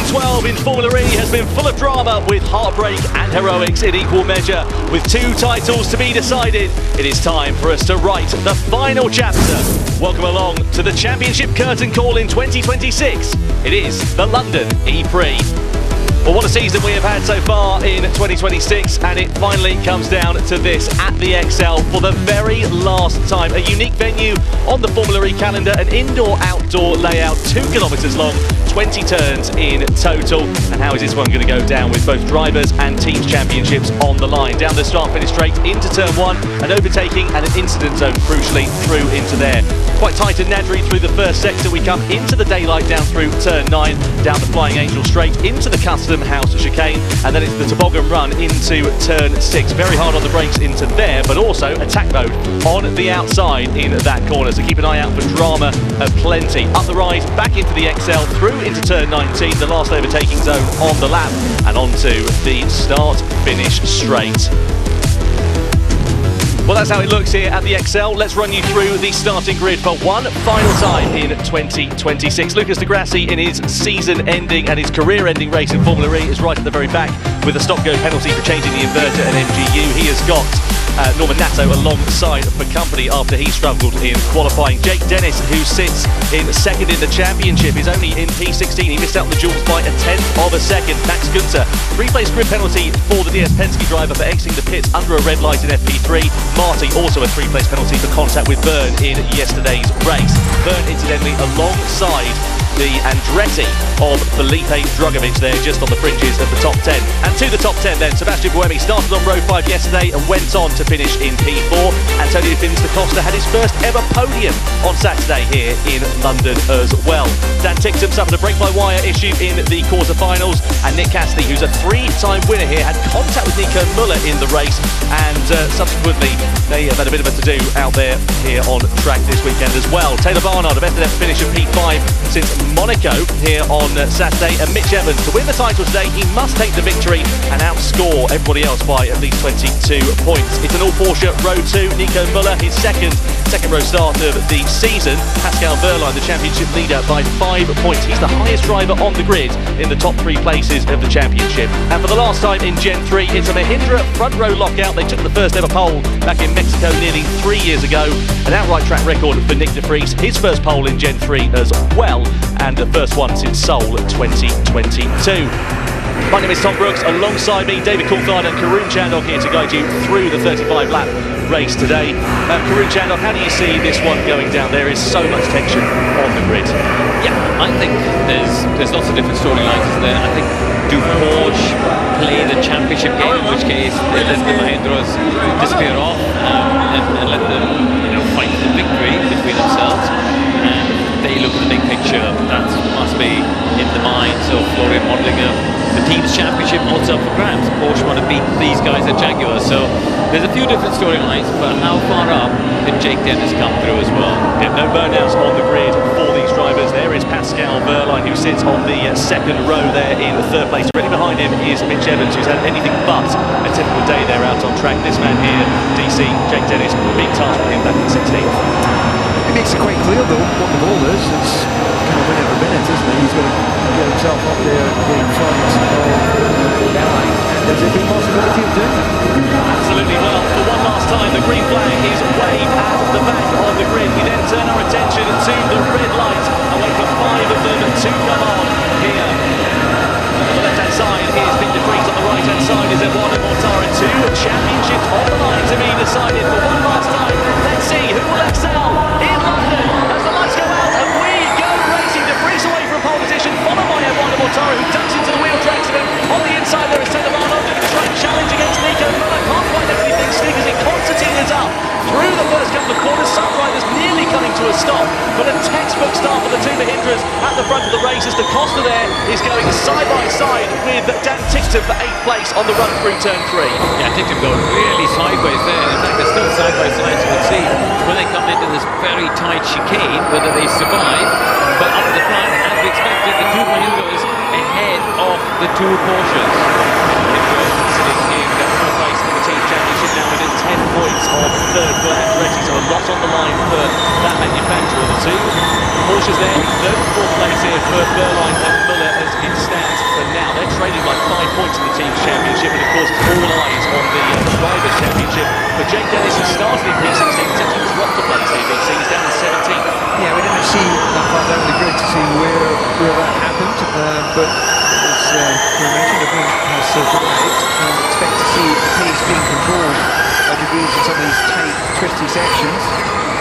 2012 in Formula E has been full of drama, with heartbreak and heroics in equal measure. With 2 titles to be decided, it is time for us to write the final chapter. Welcome along to the championship curtain call in 2026. It is the London E-Prix. Well, what a season we have had so far in 2026, and it finally comes down to this at the ExCeL for the very last time. A unique venue on the Formula E calendar, an indoor-outdoor layout, 2 kilometres long, 20 turns in total. And how is this one going to go down, with both drivers and teams championships on the line? Down the start-finish straight into turn 1, an overtaking and an incident zone crucially through into there. Quite tight and nadry through the first sector. We come into the daylight down through turn 9, down the Flying Angel straight into the Custom House chicane, and then it's the toboggan run into turn 6. Very hard on the brakes into there, but also attack mode on the outside in that corner. So keep an eye out for drama aplenty. Up the rise, back into the ExCeL, through into turn 19, the last overtaking zone on the lap, and onto the start-finish straight. Well, that's how it looks here at the ExCeL. Let's run you through the starting grid for one final time in 2026. Lucas Di Grassi, in his season-ending and his career-ending race in Formula E, is right at the very back with a stop-go penalty for changing the inverter and MGU. He has got Norman Nato alongside for company after he struggled in qualifying. Jake Dennis, who sits in second in the championship, is only in P16. He missed out on the duels by a tenth of a second. Max Günther, 3-place grid penalty for the DS Penske driver for exiting the pits under a red light in FP3. Marty, also a 3-place penalty for contact with Byrne in yesterday's race. Byrne, incidentally, alongside the Andretti of Felipe Drugovich there, just on the fringes of the top 10. And to the top 10 then, Sebastian Buemi started on row 5 yesterday and went on to finish in P4. Antonio Fins da Costa had his first ever podium on Saturday here in London as well. Dan Ticktum suffered a break-by-wire issue in the quarterfinals, and Nick Cassidy, who's a 3-time winner here, had contact with Nico Muller in the race, and subsequently they have had a bit of a to-do out there here on track this weekend as well. Taylor Barnard of FNF finished in P5 since Monaco here on Saturday, and Mitch Evans, to win the title today, he must take the victory and outscore everybody else by at least 22 points. It's an all-Porsche row 2. Nico Muller, his second row start of the season. Pascal Wehrlein, the championship leader, by 5 points. He's the highest driver on the grid in the top 3 places of the championship. And for the last time in Gen 3, it's a Mahindra front row lockout. They took the first ever pole back in Mexico nearly 3 years ago. An outright track record for Nick de Vries, his first pole in Gen 3 as well, and the first one since Seoul 2022. My name is Tom Brooks, alongside me David Coulthard and Karun Chandok here to guide you through the 35-lap race today. Karun Chandok, how do you see this one going down? There is so much tension on the grid. Yeah, I think there's lots of different storylines there. I think, do Porsche play the championship game, in which case they let the Mahindras disappear off and let them fight the victory between themselves, and they look at the big picture. That must be in the minds of Florian Mondlinger. The team's championship also up for grabs. Porsche want to beat these guys at Jaguar, so there's a few different storylines, but how far up can Jake Dennis come through as well? Yeah, no burnouts on the grid for these drivers. There is Pascal Wehrlein, who sits on the second row there in the 3rd place. Really behind him is Mitch Evans, who's had anything but a typical day there out on track. This man here, DC, Jake Dennis, being tasked with him back in 16th. It makes it quite clear though what the goal is. It's kind of win every minute, isn't it? He's got to get himself up there in front of the line. There's a big possibility of doing that. Absolutely. Well, for one last time, the green flag is waved at the back of the grid. We then turn our attention to the red light and wait for 5 of them to come on here. On the left-hand side, here's Nick de Vries. On the right-hand side is Eduardo Mortara. 2 championships on the line to be decided for one last time. Let's see who will excel in London as the lights go out and we go racing. De Vries away from pole position, followed by Eduardo Mortara, who ducks into the wheel tracks of him. On the inside there is Taylor Barnard looking to try and challenge against Nico Muller. Can't quite do anything. Sneakers in. Constantine is up through the first couple of corners. Some riders nearly coming to a stop, but a textbook start for the 2 Mahindras at the front of the race as Da Costa there is going side by side with Dan Ticktum for 8th place on the run through turn 3. Yeah, Ticktum going really sideways there. In fact, they're still side by side, so we'll see when they come into this very tight chicane whether they survive. But up the front, as we expected, the 2 Mahindras ahead of the 2 Porsches. Sitting in the 4th place in the team championship now within 10 points of 3rd for Andretti, so a lot on the line for that manufacturer. The 2 Porsches there in 3rd and 4th place here for Wehrlein and Muller as it stands for now. They're trailing by 5 points in the team's championship, and of course all eyes on the drivers' championship. But Jake Dennis, who started in P16, has actually dropped a place here. He's down to 17th. Yeah, we didn't see that far down the grid to see where that happened, but as we mentioned, everyone has survived, and expect to see the pace being controlled by degrees in some of these tight, twisty sections.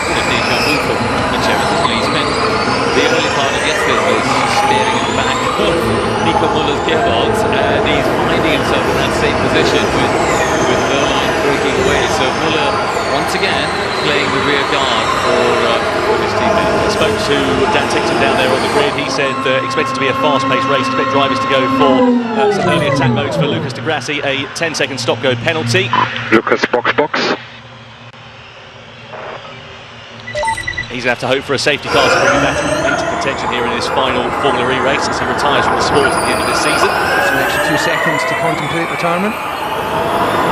The deja vu for Mitch Evans. He spent the early part of yesterday's race staring at the back of Nico Muller's gearbox, and he's finding himself in that same position with Wehrlein breaking away. So Muller once again playing the rear guard for his teammate. I spoke to Dan Tickton down there on the grid. He said expected to be a fast-paced race. Expect drivers to go for some early attack modes for Lucas de Grassi, a 10-second stop-go penalty. Lucas, box. He's going to have to hope for a safety car to bring him back into contention here in his final Formula E race as he retires from the sport at the end of this season. Just an extra 2 seconds to contemplate retirement.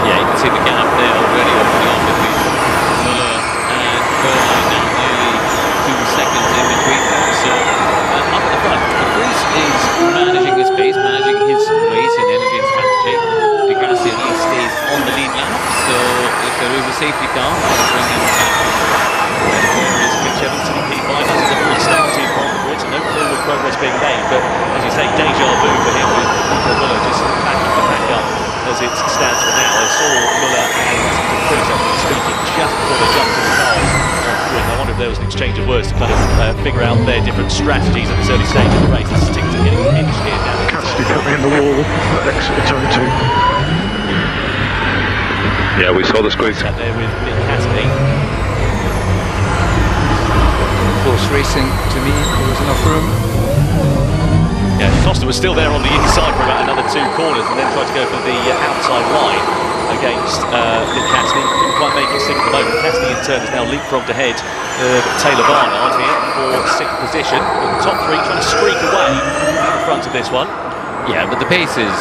Yeah, you can see the gap there already opening up between Muller and Wehrlein, now nearly 2 seconds in between them. So up at the front, Cruz is managing his pace, managing his race and energy and strategy. De Grassi at least stays on the lead lap, so if there is a safety car, I'll bring him back. Mitch Evans sitting P5, that's a full starting on the grid, so no forward progress being made, but as you say, deja vu for him with Nico Muller just backing the pack up as it stands for now. I saw Muller and De Cruz speaking just before they jumped in the car on the grid. I wonder if there was an exchange of words to kind of figure out their different strategies at this early stage of the race. This is Tickton getting pinched here now. Cassidy coming in the wall, exit turn 2. Yeah, we saw the squeeze. Out there with Nick Cassidy. Close racing to me, there was enough room. Yeah, Costa was still there on the inside for about another 2 corners and then tried to go for the outside line against Nick Cassidy. Couldn't quite make it stick at the moment. Cassidy in turn has now leapfrogged ahead Taylor Barnard here for 6th position. But the top 3 trying to streak away in front of this one. Yeah, but the pace is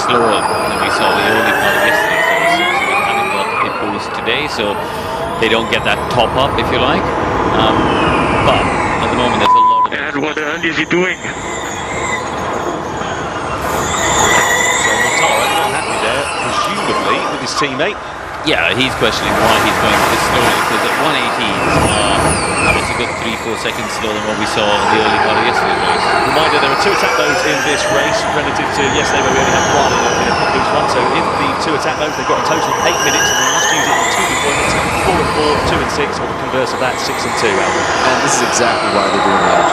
slower than we saw the early part of yesterday's race. So we haven't got the boost today, so they don't get that top up, if you like. But at the moment, there's a lot of... And what the hell is he doing? So Mortara not happy there, presumably with his teammate. Yeah, he's questioning why he's going this slowly, because at 118, it's a good 3-4 seconds slower than what we saw in the early part of yesterday's race. Reminder, there were 2 attack modes in this race relative to yesterday where we only had 1 in a quick boost one. So in the 2 attack modes, they've got a total of 8 minutes and they must use it in 2 deployments, 4 and 4, 2 and 6, or the converse of that, 6 and 2, Albert. And this is exactly why they're doing that.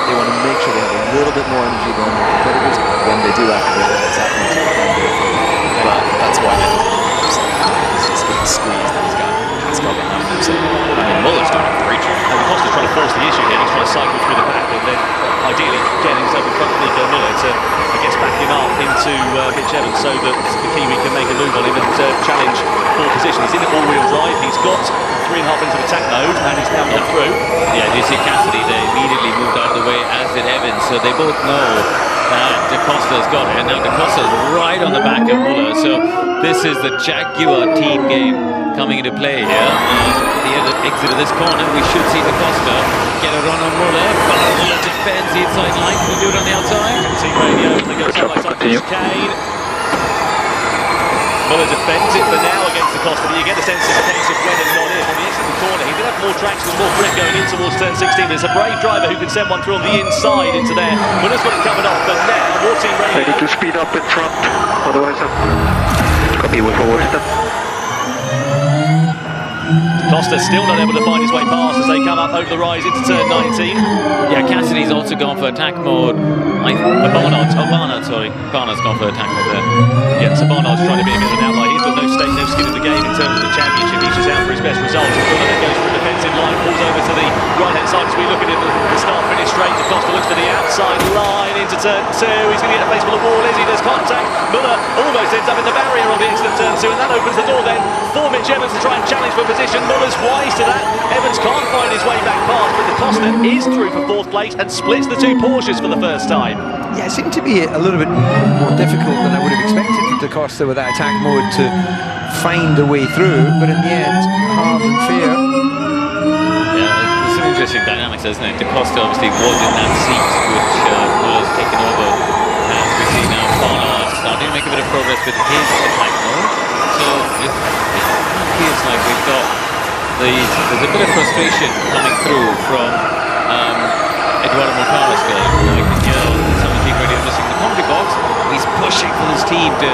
They want to make sure they have a little bit more energy than their competitors when they do activate that attack mode to go forward. But that's why they he's just getting squeezed and he's got Pascal behind him. So I mean, Muller's doing a great job. And Costa's trying to force the issue here. He's trying to cycle through the back and then ideally getting himself in front of Nico Muller to, I guess, back him up into Mitch Evans so that the Kiwi can make a move on him and challenge for position. He's in the all-wheel drive. He's got 3.5 minutes of attack mode and he's now gone through. Yeah, you see Cassidy, they immediately moved out of the way, as did Evans, so they both know Da Costa's got it, and now Da Costa's right on the back of Muller, so this is the Jaguar team game coming into play here. At the exit of this corner, we should see Da Costa get a run on Muller, but Muller defends the inside line. Can he do it on the outside? Team radio, they go side by side for chicane. Muller defends it for now against Da Costa, but you get the sense it's a case of when and not if. On the exit of the corner, he did have more traction, more grip going in towards turn 16. There's a brave driver who can send one through on the inside into there. Muller's got it covered off, but now more team radio. Ready to speed up in front, otherwise copy with forward. Costa still not able to find his way past as they come up over the rise into turn 19. Yeah, Cassidy's also gone for attack mode. Barnard's gone for attack mode there. Yeah, so Barnard's trying to be a bit of an outlier. He's got no stake, no skin in the game in terms of the championship. He's just out for his best results. Muller then goes for a defensive line, pulls over to the right-hand side as we look at it, the start-finish straight. Da Costa looks for the outside line into turn 2. He's going to get a face full of wall, is he? There's contact. Muller almost ends up in the barrier on the exit of turn 2, and that opens the door then for Mitch Evans to try and challenge for position. Muller's wise to that. Evans can't find his way back past, but Da Costa is through for 4th place and splits the 2 Porsches for the first time. Yeah, it seemed to be a little bit more difficult than I would have expected for Da Costa with that attack mode to find a way through, but in the end, hard and fair. Yeah, there's some interesting dynamics, isn't it? Da Costa obviously was in that seat which Muller's taken over, as we see starting to make a bit of progress with his attack mode. So it feels like we've got there's a bit of frustration coming through from Eduardo Montara's game. I can hear some of the team radio missing the commentary box. He's pushing for his team to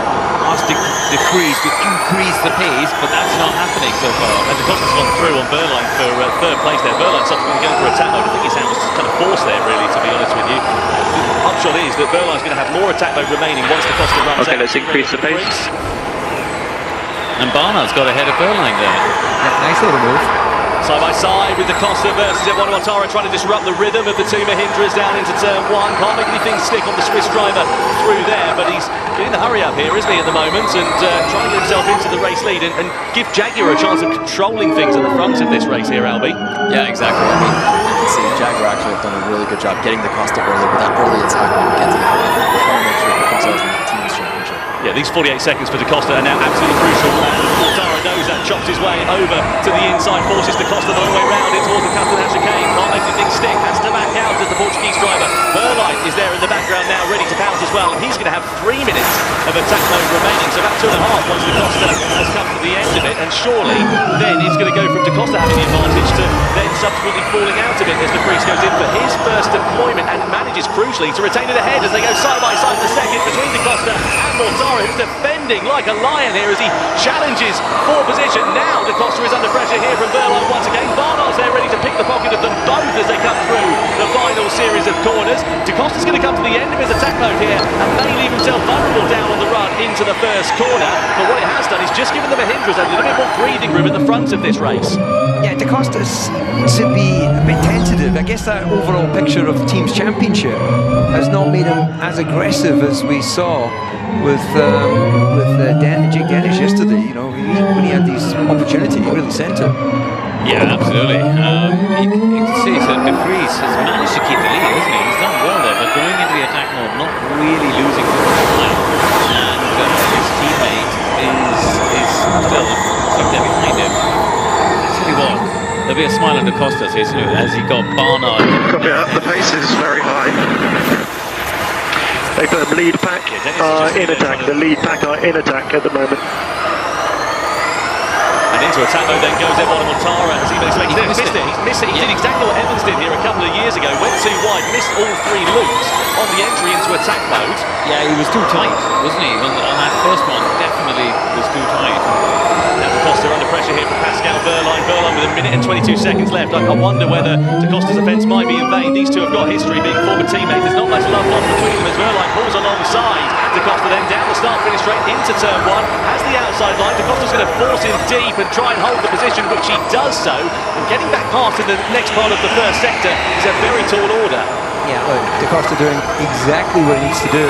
ask De Vries to increase the pace, but that's not happening so far. And De Costa's gone through on Berline for third place there. Berline subsequently going for attack mode. I think his hand was kind of forced there, really, to be honest with you. The upshot is that Berline's going to have more attack mode remaining once De Costa runs out. Okay, let's increase the pace. And Barnard's got ahead of Berline there. Yeah, nice little move. Side by side with De Costa versus Eduardo Montara, trying to disrupt the rhythm of the two Mahindras down into turn one. Can't make anything stick on the Swiss driver through there, but he's in the hurry up here, isn't he, at the moment, and trying to get himself into the race lead and give Jaguar a chance of controlling things at the front of this race here, Albie. Yeah, exactly. I mean, you can see Jaguar actually have done a really good job getting De Costa early with that early attack when we get to the front. They're trying to make sure he comes out in the team's championship. Yeah, these 48 seconds for De Costa are now absolutely crucial. Montara knows that, chops his way over to the inside, forces De Costa the long way round in towards the Castellan chicane. Can't make anything stick, has to back out as the Portuguese driver. Berline is there in the background now, ready to pounce as well. He's going to have 3 minutes of attack mode remaining, so about 2.5 once De Costa has come to the end of it. And surely then it's going to go from De Costa having the advantage to then subsequently falling out of it as De Vries goes in for his first deployment and manages crucially to retain it ahead as they go side by side in the second between De Costa and Montara, who's defending like a lion here as he challenges for position. Now De Costa is under pressure here from Berline once again. Barnard's there ready to pick the pocket of them both as they come through the final series of corners. De Costa's going to come to the end of his attack mode here and may leave himself vulnerable down on the run into the first corner. But what it has done is just given the Mahindras a little bit more breathing room at the front of this race. Yeah, De Costa seems to be a bit tentative. I guess that overall picture of the team's championship has not made him as aggressive as we saw with Jake Dennis yesterday. You know, when he had these opportunities, he really sent it. Yeah, absolutely. You can see that De Vries has managed to keep the lead, hasn't he? He's done well there, but going into the attack mode, not really losing time. And his teammate is still there behind him. I tell you what, there'll be a smile on De Costa's face as he got Barnard. Copy that, the pace is very high. They put lead pack in attack. The lead pack are in attack at the moment. And into attack mode then goes Eduardo Montara as he missed it. He's missed it. He did exactly what Evans did here a couple of years ago. Went too wide, missed all 3 loops on the entry into attack mode. Yeah, he was too tight, wasn't he? On that first one, definitely was too tight. Now De Costa under pressure here from Pascal Berline. Berline with 1 minute and 22 seconds left. I wonder whether De Costa's offence might be in vain. These two have got history being former teammates. There's not much love lost between them as Berline pulls alongside. De Costa then down the start finish straight into turn 1. Has the outside line. De Costa's going to force him deep and try and hold the position, which he does so. And getting back past in the next part of the first sector is a very tall order. Yeah, look, De Costa doing exactly what he needs to do,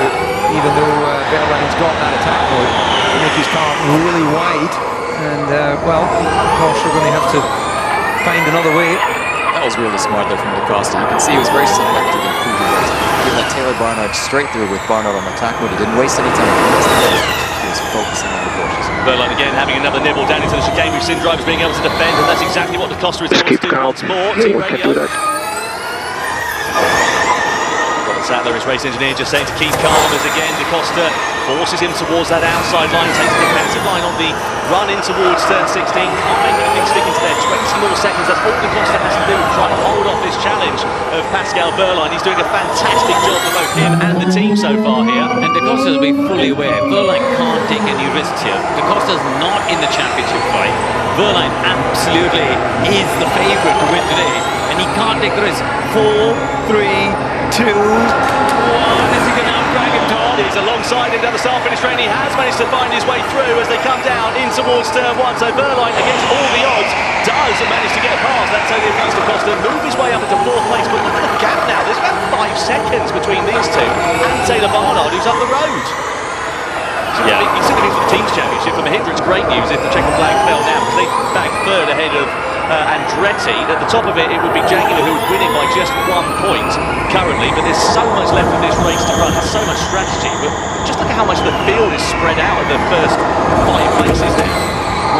even though Berline's got that attack mode to make his car really wide. And, well, of course, we're going to have to find another way. That was really smart there from De Costa. You can see he was very selective in who he was. He let Taylor Barnard straight through with Barnard on attack mode. He didn't waste any time. He was focusing on the Porsches. Berline again having another nibble down into the chicane. We've seen drivers being able to defend, and that's exactly what De Costa is able to do once more. Team radio. Sattler, his race engineer, just saying to keep calm as again De Costa forces him towards that outside line, takes the defensive line on the run in towards turn 16. Can't make anything stick into there. 20 more seconds. That's all De Costa has to do. Try to hold off this challenge of Pascal Berline. He's doing a fantastic job for both him and the team so far here. And De Costa will be fully aware. Berline can't take any risks here. De Costa's not in the championship fight. Berline absolutely is the favourite to win today, and he can't take the risk. 4, 3, 2, 1. Is he going to outdrag him, Tom? He's alongside him down the start finish straight. He has managed to find his way through as they come down in towards turn 1. So Berline, against all the odds, does manage to get past that Tony De Costa, move his way up into 4th place. But look at the gap now. There's about 5 seconds between these two and Taylor Barnard, who's up the road. Yeah, he's simply for the team's championship. For Mahindra, it's great news if the checkered flag fell now, because they back 3rd ahead of Andretti. At the top of it, it would be Jaguar who would win it by just 1 point currently, but there's so much left of this race to run, so much strategy. But just look at how much the field is spread out in the first 5 places now.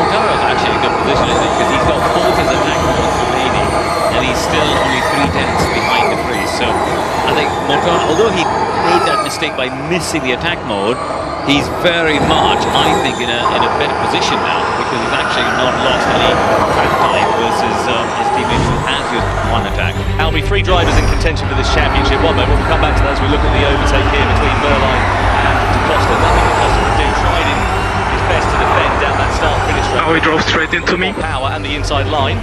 Montara's actually in a good position, isn't he? Because he's got both his attack modes remaining, and he's still only 3 tenths behind De Vries. So I think Montara, although he made that mistake by missing the attack mode, he's very much, I think, in a better position now because he's actually not lost any track time versus his teammate who has used one attack. Albie, 3 drivers in contention for this championship. One moment, we'll come back to that as we look at the overtake here between Wehrlein and De Costa. Nothing De Costa can do. Tried his best to defend down that start-finish straight. Now he drove straight into me. Power and the inside line.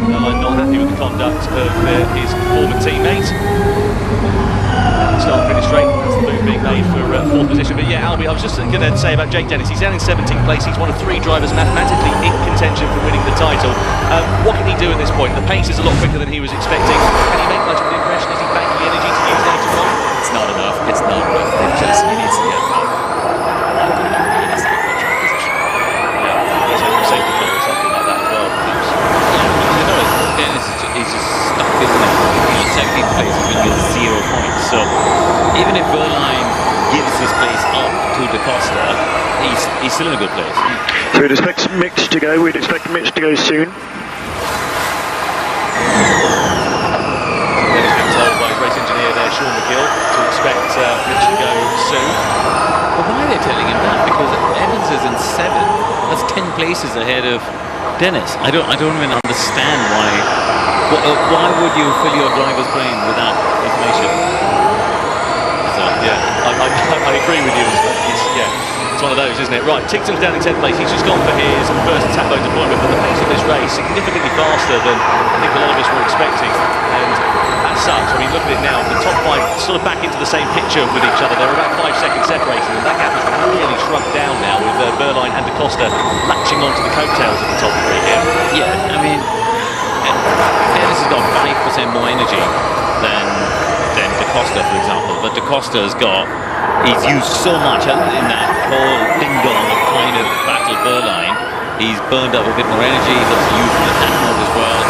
Wehrlein not happy with the conduct of his former teammate. Start finish straight, that's the move being made for 4th position. But yeah, Albie, I was just going to say about Jake Dennis, he's down in 17th place, he's one of 3 drivers mathematically in contention for winning the title. What can he do at this point? The pace is a lot quicker than he was expecting. Can he make much of an impression? Is he backing the energy to use later on? It's not enough. It's not enough. He needs to get back. He needs to get much more position. Yeah, he's having a safety car or something like that as well, perhaps. You know, Dennis is just stuck in there. He's 17th place, he's going to get 0 points. So even if Wehrlein gives his place up to De Costa, he's still in a good place. So we'd expect Mitch to go. We'd expect Mitch to go soon. Dennis been told by his race engineer there, Sean McGill, to expect Mitch to go soon. But why are they telling him that? Because Evans is in 7th. That's 10 places ahead of Dennis. I don't even understand why. Why would you fill your driver's brain with that information? So Yeah, I agree with you. It's one of those, isn't it? Right, Tigton's down in 10th place. He's just gone for his first attack mode deployment, but the pace of this race significantly faster than I think a lot of us were expecting. And as such, I mean, look at it now. The top 5 sort of back into the same picture with each other. They're about 5 seconds separated, and that gap has really shrunk down now with Wehrlein and De Costa latching onto the coattails of the top 3 here. yeah, I mean, Dennis has got 5% more energy than De Costa, for example. But De Costa's he's used so much in that whole ding-dong of trying to battle Wehrlein. He's burned up a bit more energy. He's also used an attack mode as well.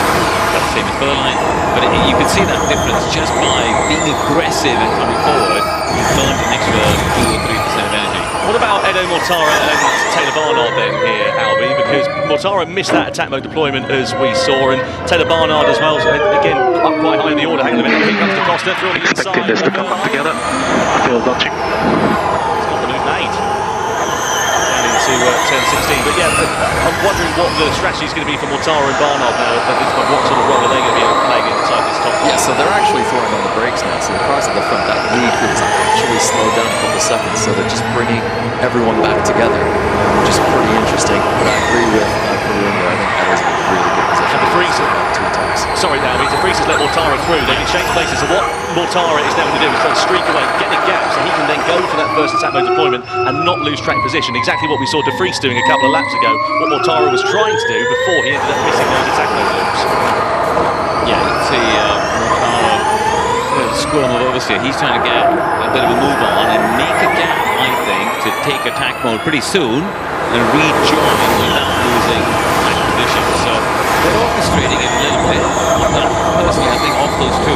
That's the same as Wehrlein. But you can see that difference just by being aggressive and coming forward. He's burned an extra 2 or 3% of energy. What about Edo Mortara and Taylor Barnard then here, Albie? Because Mortara missed that attack mode deployment as we saw, and Taylor Barnard as well. So again, up quite high in the order. Hang on a minute, here comes De Costa through on the inside. Expecting this to come back together. I feel dodging. He's got the move made. Down into turn 16. But yeah, I'm wondering what the strategy is going to be for Mortara and Barnard now at this point. What sort of role are they going to be playing inside this top 5? Yeah, so they're actually throwing on the brakes now. So the cars at the front, that lead group is actually slowed down a couple seconds. So they're just bringing everyone back together, which is pretty interesting. But I agree with Karun there. I think that is a really good position. And De Vries, 2 times. sorry now, De Vries has let Mortara through. They've exchanged places. So what Mortara is now going to do is try to streak away, get a gap, so he can then go for that first attack mode deployment and not lose track position. Exactly what we saw De Vries doing a couple of laps ago. What Mortara was trying to do before he ended up missing those attack mode loops. Yeah, you can see Mortara, the squirm of oversteer. He's trying to get a bit of a move on and make a gap, I think, to take attack mode pretty soon and rejoin without losing track position. So they're orchestrating it a little bit. Personally, I think off those 2,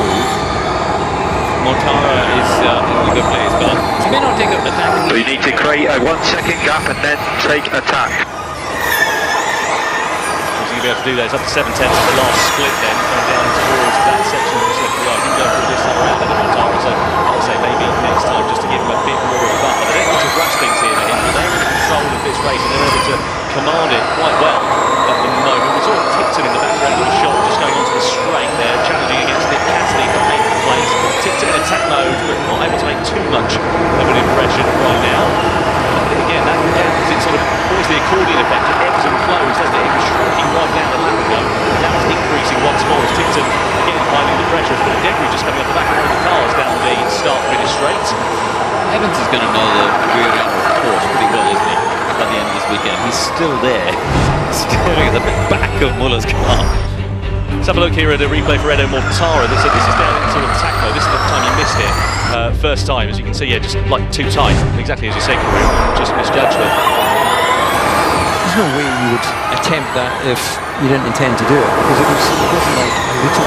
Mortara is in a good place, but he may not take an attack. So you need to create a 1-second gap and then take attack. He's going to be able to do that. It's up to 7/10 of the last split then, going down towards that section of the slip. Yeah, he can go through this time around at Mortara, so I'll say maybe next time just to give him a bit more of a buffer. They don't want to rush things here for him, but they're in control of this race and they're able to command it quite well at the moment. We saw Tigton in the background of the shot, just going onto the straight there, challenging against Nick Cassidy for 8th place. Tigton in attack mode, but not able to make too much of an impression right now. Again, that it's sort of always the accordion effect. It ebbs and flows, doesn't it? It was shrinking right down the lap ago. Now it's increasing once more as Tigton again piling the pressure. It's been a debris just coming off the back of the cars down the start-finish straight. Evans is going to know the rear end of the course pretty well, isn't he? By the end of this weekend, he's still there, staring at the back of Muller's car. Let's have a look here at a replay for Edo Mortara. This is down into attack mode. This is the time he missed it. First time, as you can see, yeah, just like too tight. Exactly as you say, Karun, just misjudged it. There's no way you would attempt that if you didn't intend to do it, because it wasn't like little.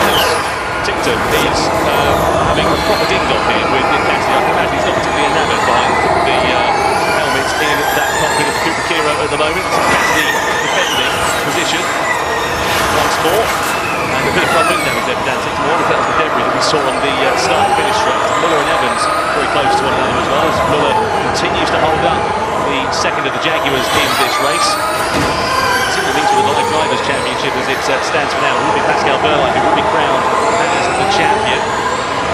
Tigton is having a proper ding-dong here with Nick Cassidy. I can imagine he's not particularly enamoured behind the helmet in that cockpit of the Cooper Kiro at the moment. Cassidy defending position once more. And a bit of front wing damage there for Dan Tigton. What if that was the debris that we saw on the start and finish straight? Muller and Evans very close to one another as well. As Muller stands for now. It will be Pascal Wehrlein who will be crowned as the champion.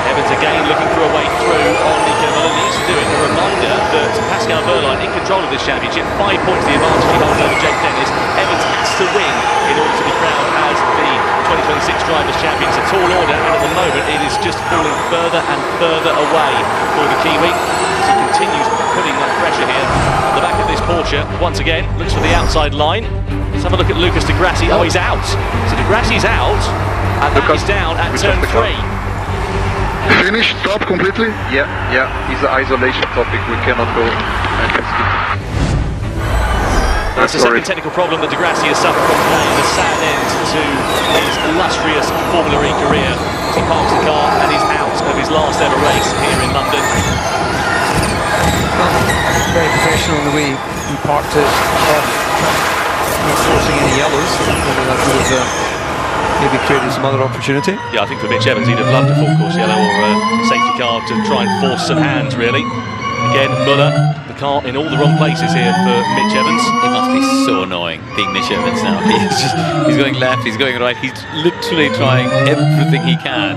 Evans again looking for a way through on Nico Müller. Needs to do it. A reminder that Pascal Wehrlein in control of this championship, 5 points the advantage he holds over Jake Dennis. Evans has to win in order to be crowned as the 2026 Drivers' Champion. It's a tall order, and at the moment it is just falling further and further away for the Kiwi as he continues putting that pressure here on the back of this Porsche. Once again, looks for the outside line. Let's have a look at Lucas de Grassi. Oh, he's out. So de Grassi's out, and that is down at turn 3. Finish, stop completely? Yeah, it's an isolation topic, we cannot go. That's the second technical problem that de Grassi has suffered from today, and a sad end to his illustrious Formula E career as he parks the car and is out of his last ever race here in London. Well, very professional in the way he parked it off, not forcing any yellows, whether that would have maybe created some other opportunity. Yeah, I think for Mitch Evans he'd have loved a full course yellow or a safety car to try and force some hands, really. Again, Müller, the car in all the wrong places here for Mitch Evans. It must be so annoying being Mitch Evans now. He's going left, he's going right, he's literally trying everything he can,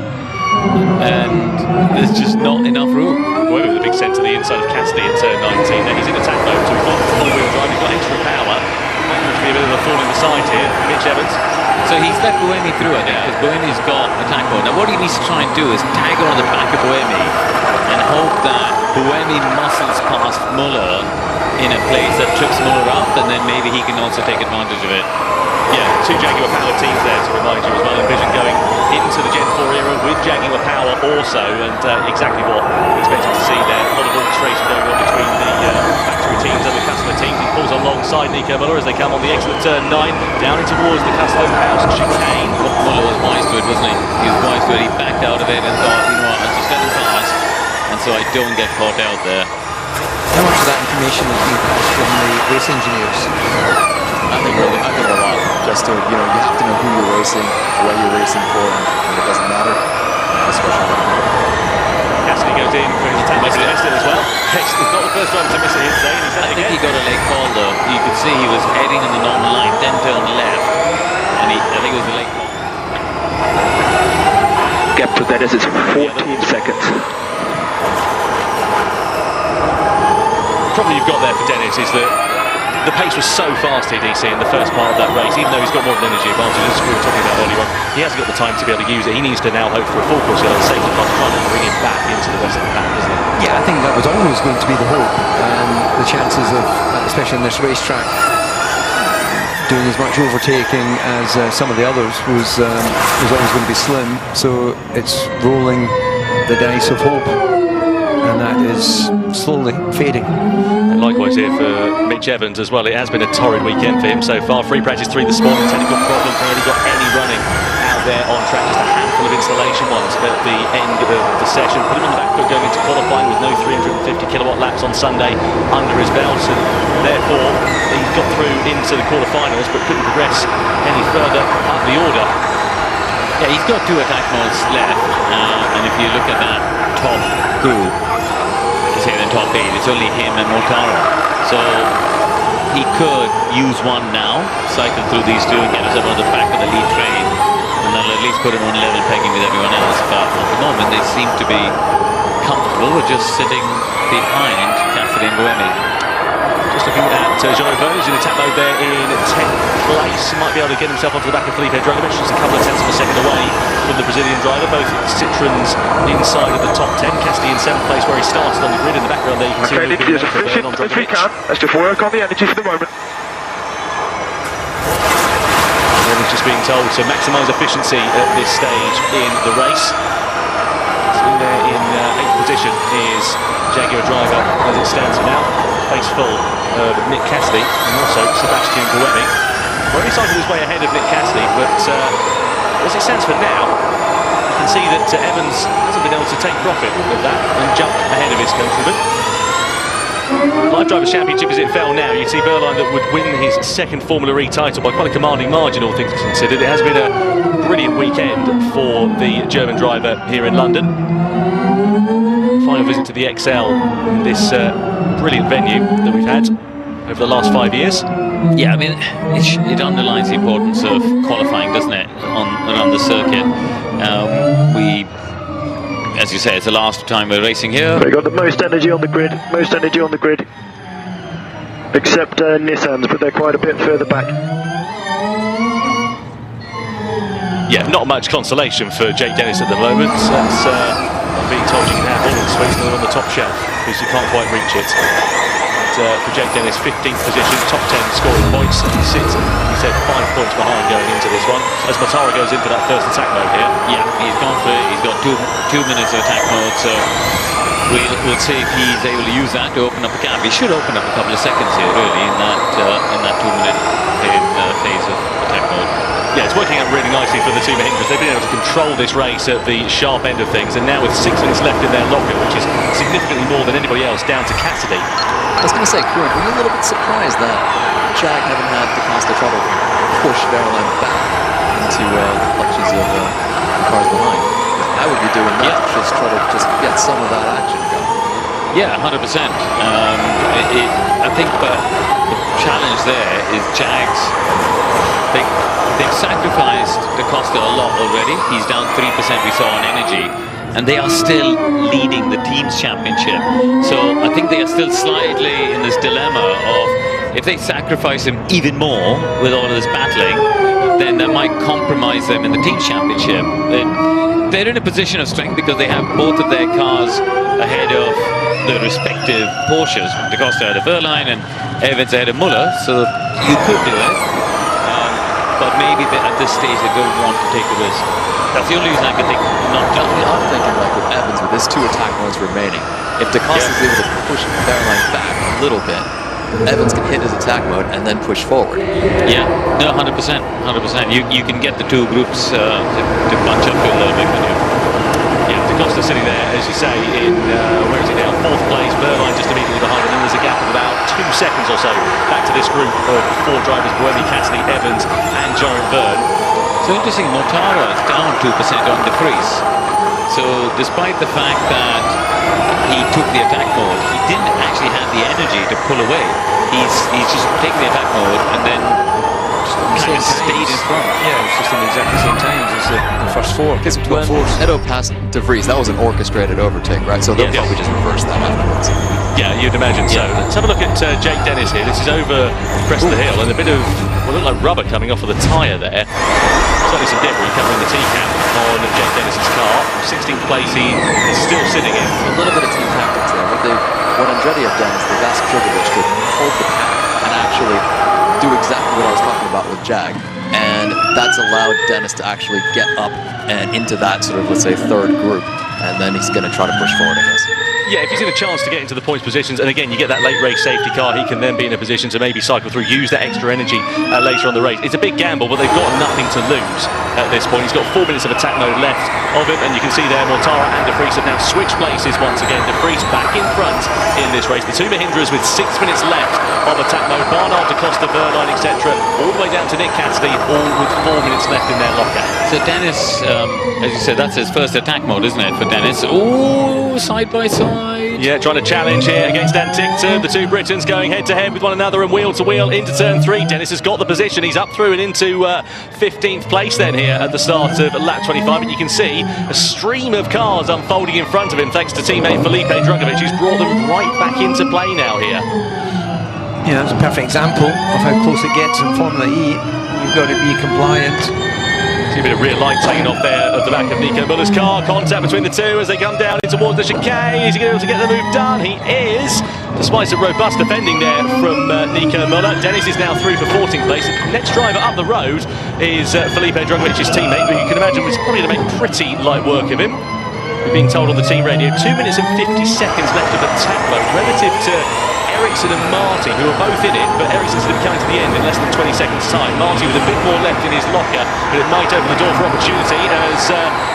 and there's just not enough room. Well, with a big send to the inside of Cassidy at turn 19. Now he's in attack mode, so he's got all-wheel drive, he's got extra power. Might have to be a bit of a thorn in the side here for Mitch Evans. So he's let Buemi through, I think, because Buemi's got attack mode. Now what he needs to try and do is tag on the back of Buemi and hope that Buemi muscles past Müller in a place that trips Müller up, and then maybe he can also take advantage of it. Yeah, 2 Jaguar Power teams there to remind you as well. Envision going into the Gen 4 era with Jaguar Power also, and exactly what we expected to see there. A lot of orchestration going on between the factory teams and the customer teams. He pulls alongside Nico Müller as they come on the exit of turn 9, down into towards the custom house chicane. Müller was wise to it, wasn't he? He was wise to it. He backed out of it and thought, you know what, I'll just let him pass, and so I don't get caught out there. How much of that information is being passed from the race engineers? I think a lot. Just to, you have to know who you're racing, what you're racing for, and it doesn't matter. Especially Cassidy goes in for his attack. Missed it as well. He's not the first driver to miss it here today, and he's I think he got a late call though. You could see he was heading in the normal line, then turned left, and I think it was a late call. Gap to Dennis is 14 seconds. The problem you've got there for Dennis is that the pace was so fast here, DC, in the first part of that race. Even though he's got more of an energy advantage, as we were talking about earlier on, he hasn't got the time to be able to use it. He needs to now hope for a full course yellow safety car to try and bring him back into the rest of the pack, doesn't he? Yeah, I think that was always going to be the hope. The chances of, especially on this racetrack, doing as much overtaking as some of the others was always going to be slim. So it's rolling the dice of hope, and that is slowly fading. And likewise here for Mitch Evans as well. It has been a torrid weekend for him so far. Free practice 3 this morning, technical problem, barely got any running out there on track, just a handful of installation ones at the end of the session. Put him on the back foot going into qualifying with no 350 kilowatt laps on Sunday under his belt, and therefore he got through into the quarterfinals but couldn't progress any further up the order. Yeah, he's got 2 attack modes left, and if you look at that top group, say the top 8, it's only him and Mortara. So he could use one now, cycle through these 2 and get himself on the back of the lead train, and that'll at least put him on level pegging with everyone else. But at the moment they seem to be comfortable with just sitting behind Cassidy and Buemi. Just looking at Jean Vergne in attack mode there in 10th place. He might be able to get himself onto the back of Felipe Drogovic, just a couple of tenths of a second away from the Brazilian driver. Both Citroens inside of the top 10. Cassidy in 7th place where he started on the grid. In the background there you can see Okay, moving let's finish it on as we Drogovic. can. Let's just work on the energy for the moment. And then he's just being told to maximise efficiency at this stage in the race. So in there in 8th position is Jaguar driver as it stands now. Face full of Nick Cassidy and also Sebastian Buemi. Buemi cycled his way ahead of Nick Cassidy, but as it stands for now, you can see that Evans hasn't been able to take profit of that and jump ahead of his countrymen. Live Drivers' Championship as it fell now, you see Wehrlein that would win his 2nd Formula E title by quite a commanding margin, all things considered. It has been a brilliant weekend for the German driver here in London. Final visit to the XL in this brilliant venue that we've had over the last 5 years. Yeah, I mean, it underlines the importance of qualifying, doesn't it, around the circuit. As you say, it's the last time we're racing here. We got the most energy on the grid, except Nissan's, but they're quite a bit further back. Yeah, not much consolation for Jake Dennis at the moment. That's being told you can have all the sweets on the top shelf because you can't quite reach it. For Jake Dennis, 15th position, top 10 scoring points. He sits, he said, 5 points behind going into this one. As Matara goes in for that first attack mode here. Yeah, he's got two minutes of attack mode, so we'll see if he's able to use that to open up the gap. He should open up a couple of seconds here, really, in that 2-minute phase of attack mode. Yeah, it's working out really nicely for the team Mahindras. They've been able to control this race at the sharp end of things, and now with 6 minutes left in their locker, which is significantly more than anybody else, down to Cassidy. I was going to say, Kieran, were you a little bit surprised that Jag haven't had DaCosta try to push Verline back into the clutches of the cars behind? I would be doing that, just try to get some of that action going. Yeah, 100%. I think the challenge there is Jags. They've sacrificed DaCosta a lot already. He's down 3%, we saw, on energy. And they are still leading the team's championship. So I think they are still slightly in this dilemma of if they sacrifice him even more with all of this battling, then that might compromise them in the team's championship. They're in a position of strength because they have both of their cars ahead of the respective Porsches. DaCosta ahead of Verline and Evans ahead of Muller, so you could do it. But maybe at this stage they don't want to take a risk. That's the only reason I can think not to. I'm thinking like with Evans, with his 2 attack modes remaining, if DaCosta is able to push Verline back a little bit, Evans can hit his attack mode and then push forward. Yeah, no, 100%. You can get the 2 groups to bunch up a little bit, can you? Yeah, DaCosta sitting there, as you say, in, where is he now? 4th place, Verline just immediately behind, and then there's a gap of about 2 seconds or so back to this group of 4 drivers, Buemi, Cassidy, Evans and Joran Verne. So interesting, Mortara is down 2% on De Vries. So despite the fact that he took the attack mode, he didn't actually have the energy to pull away. He's just taken the attack mode and then kind of stayed in front. Yeah, it's just in exactly the same times as the first 4. Because when Edo passed De Vries, that was an orchestrated overtake, right? So they'll probably just reverse that afterwards. Yeah, you'd imagine so. Let's have a look at Jake Dennis here. This is over crest of the hill, and a bit of what looked like rubber coming off of the tyre there. Certainly some debris covering the T-cap on Jake Dennis's car. 16th place he is still sitting in. A little bit of team tactics there. What Andretti have done is they've asked Trigovic to hold the pack and actually do exactly what I was talking about with Jag. And that's allowed Dennis to actually get up and into that sort of, let's say, 3rd group. And then he's going to try to push forward, I guess. Yeah, if he's in a chance to get into the points positions, and again, you get that late race safety car, he can then be in a position to maybe cycle through, use that extra energy later on the race. It's a big gamble, but they've got nothing to lose at this point. He's got 4 minutes of attack mode left of him, and you can see there Mortara and De Vries have now switched places once again. De Vries back in front in this race. The 2 Mahindras with 6 minutes left of attack mode. Barnard, DaCosta, Verline, etc. All the way down to Nick Cassidy, all with 4 minutes left in their locker. So Dennis, as you said, that's his first attack mode, isn't it, for Dennis? Oh, side by side. Yeah, trying to challenge here against Dan Tincton. The 2 Britons going head-to-head with one another and wheel-to-wheel into turn 3. Dennis has got the position. He's up through and into 15th place then here at the start of lap 25. And you can see a stream of cars unfolding in front of him thanks to teammate Felipe Drugovich, who's brought them right back into play now here. Yeah, that's a perfect example of how close it gets in Formula E. You've got to be compliant. See a bit of rear light taking off there at the back of Nico Muller's car. Contact between the 2 as they come down in towards the chicane. Is he going to be able to get the move done? He is, despite some robust defending there from Nico Muller. Dennis is now through for 14th place. Next driver up the road is Felipe Drugovich's teammate, who you can imagine was probably going to make pretty light work of him. We're being told on the team radio 2 minutes and 50 seconds left of attack mode relative to Ericsson and Marty, who are both in it, but Ericsson's going to be coming to the end in less than 20 seconds time. Marty with a bit more left in his locker, but it might open the door for opportunity as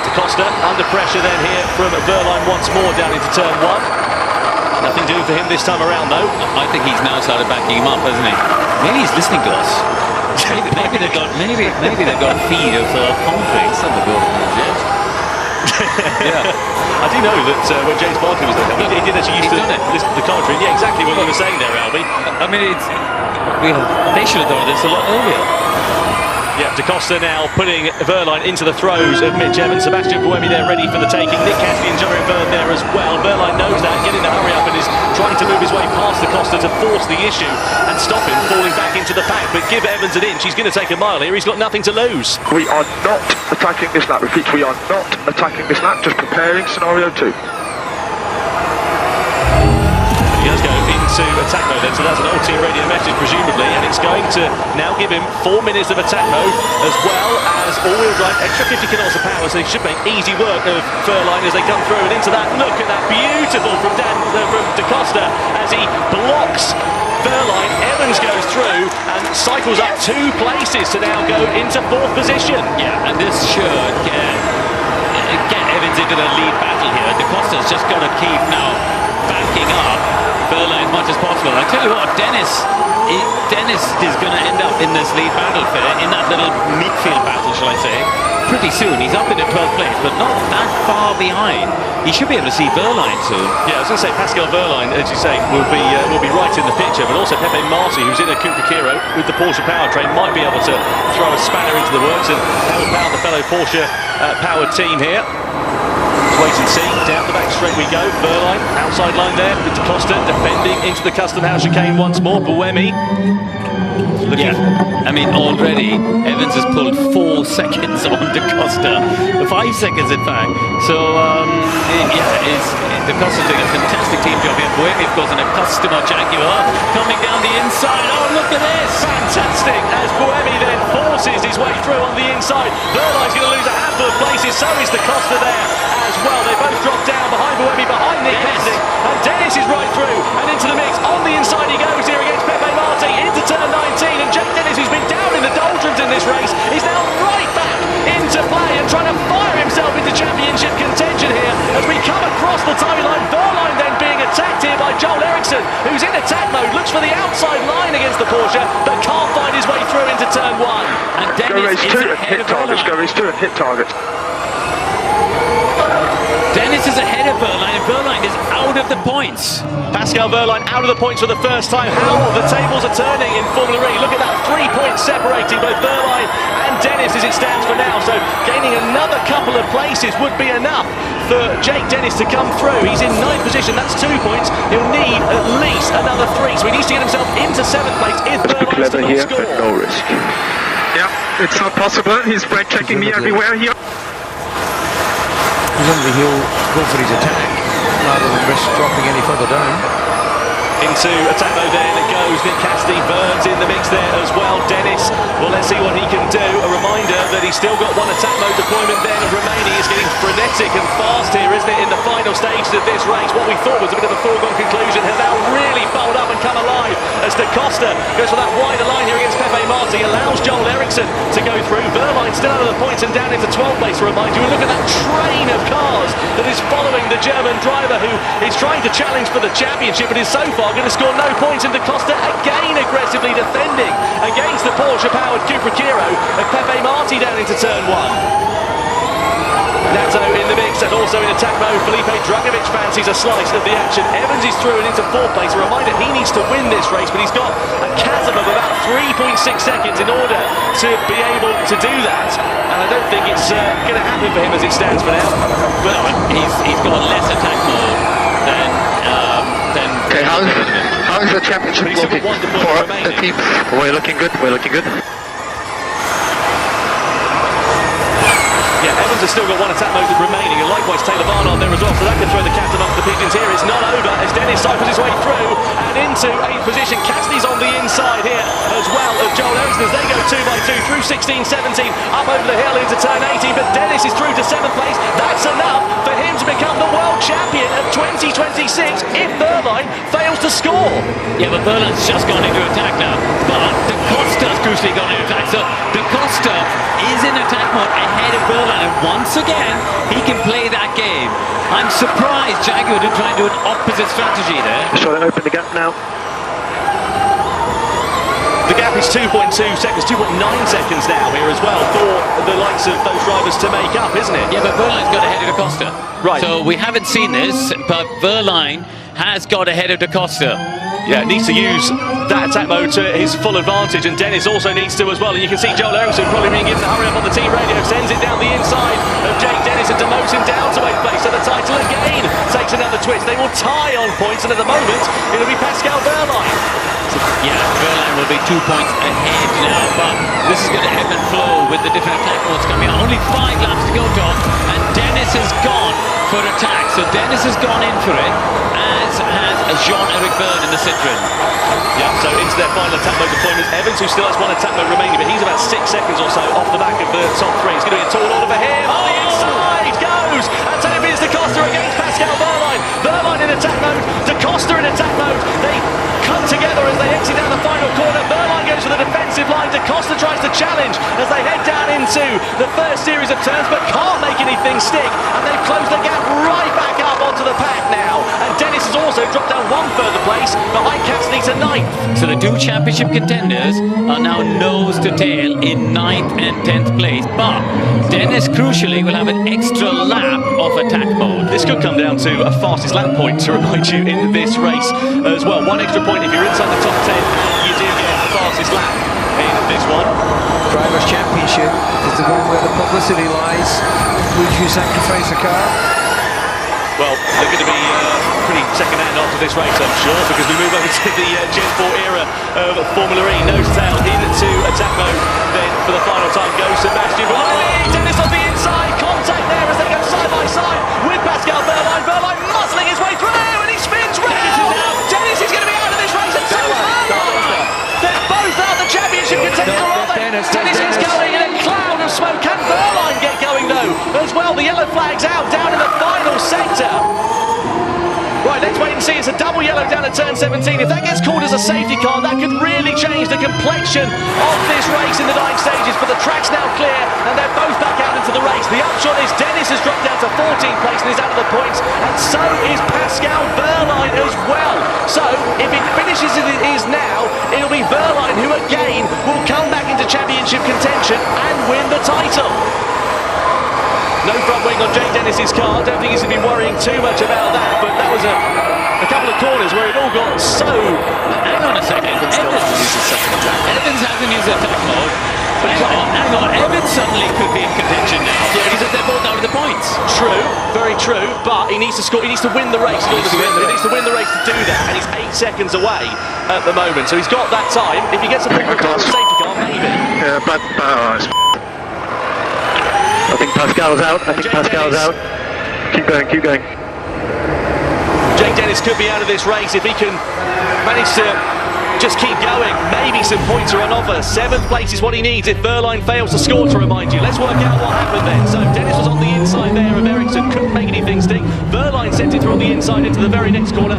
DaCosta under pressure then here from Verline once more down into turn 1. Nothing doing for him this time around though. I think he's now started backing him up, hasn't he? Maybe he's listening to us. maybe they've got a feed of commentary. Some of the building yet. I do know that when James Barkley was there, he did actually used to listen to the commentary. Yeah, exactly what you were saying there, Albie. I mean, they should have done this a lot earlier. Yeah, Da Costa now putting Verline into the throes of Mitch Evans. Sebastian Buemi there ready for the taking. Nick Cassidy and Jerry Verne there as well. Verline knows that, getting the hurry up and is trying to move his way past Da Costa to force the issue and stop him falling back into the pack. But give Evans an inch, he's going to take a mile here. He's got nothing to lose. We are not attacking this lap. Repeat, we are not attacking this lap, just preparing scenario 2. He does go into attack mode then, so that's an old team radio message presumably, and it's going to now give him 4 minutes of attack mode as well as all-wheel drive, extra 50 kilowatts of power, so he should make easy work of Verline as they come through and into that. Look at that, beautiful from Da Costa as he blocks Verline. Evans goes through and cycles up 2 places to now go into 4th position. Yeah, and this should get Evans into the lead battle here. Da Costa's just got to keep now backing up Verline as much as possible. I tell you what, Dennis is going to end up in this lead battle in that little midfield battle, shall I say, pretty soon. He's up into 12th place, but not that far behind. He should be able to see Verline soon. Yeah, I was going to say Pascal Verline, as you say, will be right in the picture, but also Pepe Marti, who's in a Cupra Kiro with the Porsche powertrain, might be able to throw a spanner into the works and help out the fellow Porsche powered team here. Wait and see. Down the back straight we go. Verline, outside line there with Da Costa defending into the custom house chicane once more. Buemi. Yeah, I mean, already Evans has pulled 4 seconds on Da Costa. 5 seconds, in fact. So, Da Costa's doing a fantastic team job here. Buemi, of course, in a customer Jaguar coming down the inside. Oh, look at this! Fantastic as Buemi then forces his way through on the inside. Verline's going to lose a handful of places. So is Da Costa there as well. They both drop down behind Buemi, behind Nick Cassidy. And Dennis is right through and into the mix. On the inside he goes here against Pepe Marti into turn 19. And Jack Dennis, who's been down in the doldrums in this race, is now right back into play and trying to fire himself into championship contention here as we come across the timeline. Verline then being attacked here by Joel Eriksson, who's in attack mode, looks for the outside line against the Porsche, but can't find his way through into turn 1. And Dennis is ahead of Verline. Go race 2 and hit target. Dennis is ahead of Verline, and Verline is out of the points. Pascal Verline out of the points for the first time. How the tables are turning in Formula E. Look at that, 3 points separating both Verline and Dennis as it stands for now. So gaining another couple of places would be enough for Jake Dennis to come through. He's in 9th position, that's 2 points. He'll need at least another 3. So he needs to get himself into 7th place if Verline's to not here, score. but no risk. Yeah, it's not possible. He's brake checking me everywhere here. Presumably he'll go for his attack rather than risk dropping any further down. Into attack mode then it goes. Nick Cassidy, Burns in the mix there as well. Dennis, well, let's see what he can do. A reminder that he's still got 1 attack mode deployment then remaining. Is getting frenetic and fast here, isn't it, in the final stages of this race. What we thought was a bit of a foregone conclusion has now really bowled up and come alive as Da Costa goes for that wider line here against Pepe Marti, allows Joel Eriksson to go through. Verline still out of the points and down into 12th place, to remind you. And look at that train of cars that is following the German driver who is trying to challenge for the championship but is so far going to score no points. And Da Costa again aggressively defending against the Porsche-powered Cupra Kiro of Pepe Marti down into turn 1. Nato in the mix and also in attack mode. Felipe Drugovic fancies a slice of the action. Evans is through and into 4th place. A reminder, he needs to win this race, but he's got a chasm of about 3.6 seconds in order to be able to do that. And I don't think it's going to happen for him as it stands for now. Well, he's got less attack mode than Okay, how's the championship looking for the team? We're looking good. Yeah, Evans has still got 1 attack mode remaining, and likewise Taylor Barnard there as well, so that could throw the cat amongst the pigeons here. It's not over as Dennis cycles his way through and into 8th position. Cassidy's on the inside here as well of Joel Eriksson as they go 2 by 2 through 16, 17, up over the hill into turn 18, but Dennis is through to 7th place. That's enough for him to become the world champion of 2026 if Verline fails to score. Yeah, but Verline's just gone into attack now, but Da Costa's crucially gone into attack, so Da Costa is in attack mode ahead of Verline. And once again, he can play that game. I'm surprised Jaguar didn't try and do an opposite strategy there. So they open the gap now. The gap is 2.2 seconds, 2.9 seconds now here as well for the likes of those drivers to make up, isn't it? Yeah, but Verline's got ahead of Da Costa. Right. So we haven't seen this, but Verline has got ahead of Da Costa. Yeah, needs to use that attack mode to his full advantage, and Dennis also needs to as well. And you can see Joel Eriksson probably being given a hurry up on the team radio, sends it down the inside of Jake Dennis and demotes him down to 8th place. So the title again takes another twist. They will tie on points, and at the moment it'll be Pascal Verline. Yeah, Verline will be 2 points ahead now, but this is going to ebb and flow with the different attack modes coming out. Only 5 laps to go, Tom, and Dennis has gone for attack. So Dennis has gone in for it, as has Jean-Eric Byrne in the Citroën. Yeah, so into their final attack mode deployment. Evans, who still has one attack mode remaining, but he's about 6 seconds or so off the back of the top 3. It's going to be a tall order for him. On the inside goes Antonio Da Costa against Pascal Verline. Verline in attack mode, Da Costa in attack mode. They come together as they exit down the final corner. Verline goes for the defensive line. Da Costa tries to challenge as they head down into the first series of turns, but can't make anything stick. And they've closed the gap right back up onto the pack now. And Dennis has also dropped down 1 further place behind Cassidy to 9th. So the 2 championship contenders are now nose to tail in 9th and 10th place. But Dennis, crucially, will have an extra lap of attack mode. This could come down to a fastest lap point to remind you in this race as well. 1 extra point if you're inside the top 10, and you do get the fastest lap in this one. Drivers' Championship is the one where the publicity lies. Would you sacrifice a car? Well, they're going to be pretty second-hand after this race, I'm sure, because we move over to the Gen 4 era of Formula E. Nose tail into attack mode. Then for the final time goes Sebastian Buemi. Dennis on the inside, contact there as they go side by side with Pascal Verline. Verline muscling his way through, and he spins round. Dennis is going to be out of this race, and so is Verline. They're both out the championship contender, aren't they? Dennis is going in a cloud of smoke. Can Verline get going though? As well, the yellow flag's out down in the final sector. Right, let's wait and see. It's a double yellow down at turn 17. If that gets called as a safety car, that could really change the complexion of this race in the 9 stages. But the track's now clear, and they're both back out into the race. The upshot is Dennis has dropped down to 14th place and is out of the points, and so is Pascal Verline as well. So, if it finishes as it is now, it'll be Verline who again will come back into championship contention and win the title. No front wing on Jake Dennis's car. Don't think he's going to be worrying too much about that, but that was a couple of corners where it all got so... Hang on a second. Evans still has to use his second attack. Evans hasn't used attack mode. But hang on. Evans suddenly could be in contention now. Yeah, because they're both out of the points. True, very true, but he needs to score. He needs to win the race. He needs to win the race to do that, and he's 8 seconds away at the moment. So he's got that time. If he gets a safety car, maybe. Yeah, but I think Pascal's out. Keep going, keep going. Jake Dennis could be out of this race if he can manage to just keep going. Maybe some points are on offer. 7th place is what he needs if Verline fails to score, to remind you. Let's work out what happened then. So Dennis was on the inside there of Eriksson, couldn't make anything stick. Verline sent it through on the inside into the very next corner.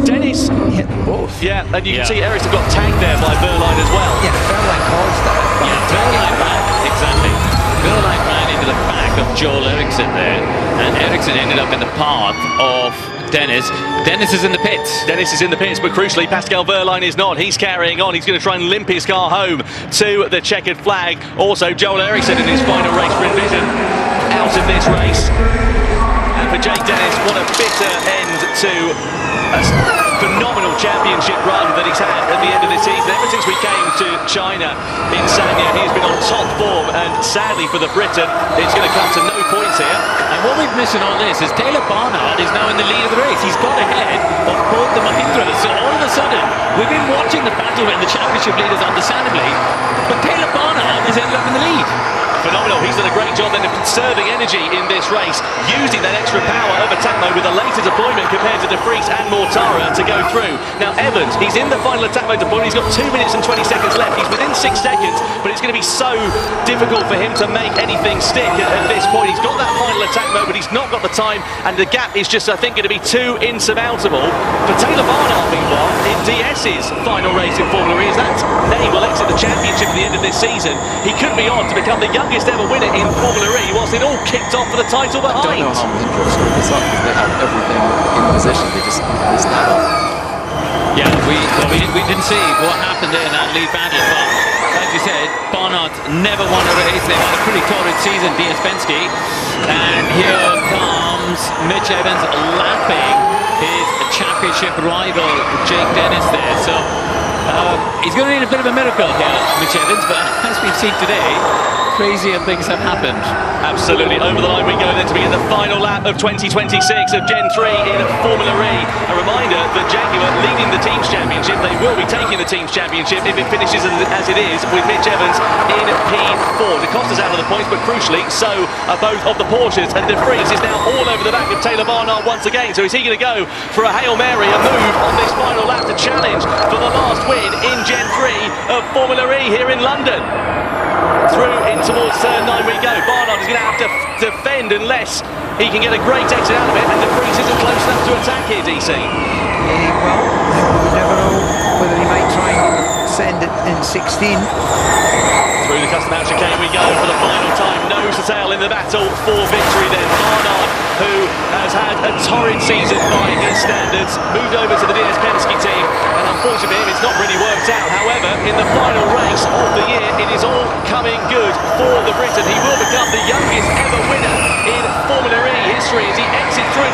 Dennis hit them both. Yeah, and you can see Eriksson got tagged there by Verline as well. Yeah, Verline caused that. Yeah, Verline ran, exactly. Verline ran into the back of Joel Eriksson there, and Eriksson ended up in the path of Dennis. Dennis is in the pits. Dennis is in the pits, but crucially, Pascal Verline is not. He's carrying on. He's going to try and limp his car home to the checkered flag. Also, Joel Eriksson in his final race for Envision out of this race. And for Jake Dennis, what a bitter end to a phenomenal championship run that he's had at the end of this season. Ever since we came to China in Sanya, he's been on top form, and sadly for the Briton, it's going to come to no points here. And what we've missed in all this is Taylor Barnard is now in the lead of the race. He's got ahead of both the Mahindras. So all of a sudden, we've been watching the battle in the championship leaders, understandably, but Taylor Barnard has ended up in the lead. Phenomenal. He's done a great job then of conserving energy in this race, using that extra power of attack mode with a later deployment compared to De Vries and Mortara to go through. Now Evans, he's in the final attack mode deployment. He's got 2 minutes and 20 seconds left. He's within 6 seconds, but it's going to be so difficult for him to make anything stick at this point. He's got that final attack mode, but he's not got the time, and the gap is just, I think, going to be too insurmountable. For Taylor Barnard, meanwhile, in DS's final race in Formula E, as that name will exit the championship at the end of this season, he could be on to become the youngest ever winner in Formula E, whilst it all kicked off for the title behind. I don't know how Mahindra screwed this up, because they had everything in position. They just missed that up. Yeah, we didn't see what happened there in that lead battle, but as you said, Barnard never won a race. They've had a pretty torrid season, DS Penske, and here comes Mitch Evans lapping his championship rival Jake Dennis there. So he's going to need a bit of a miracle here, Mitch Evans, but as we've seen today, crazier things have happened. Absolutely. Over the line we go then to begin the final lap of 2026 of Gen 3 in Formula E. A reminder that Jaguar leading the Teams Championship. They will be taking the Teams Championship if it finishes as it is with Mitch Evans in P4. De Costa's out of the points, but crucially, so are both of the Porsches. And De Vries is now all over the back of Taylor Barnard once again. So is he going to go for a Hail Mary, a move on this final lap to challenge for the last win in Gen 3 of Formula E here in London? Through in towards turn 9 we go. Barnard is going to have to defend unless he can get a great exit out of it, and De Vries isn't close enough to attack here, DC. Well, you never know whether he might try and send it in 16. Through the custom out chicane we go for the final time, nose to tail in the battle for victory then. Barnard, who has had a torrid season by his standards, moved over to the DS Penske team, and unfortunately for him it's not really worked out. However, in the final race of the year, it is all coming good for the Briton. He will become the youngest ever winner in Formula E history as he exits through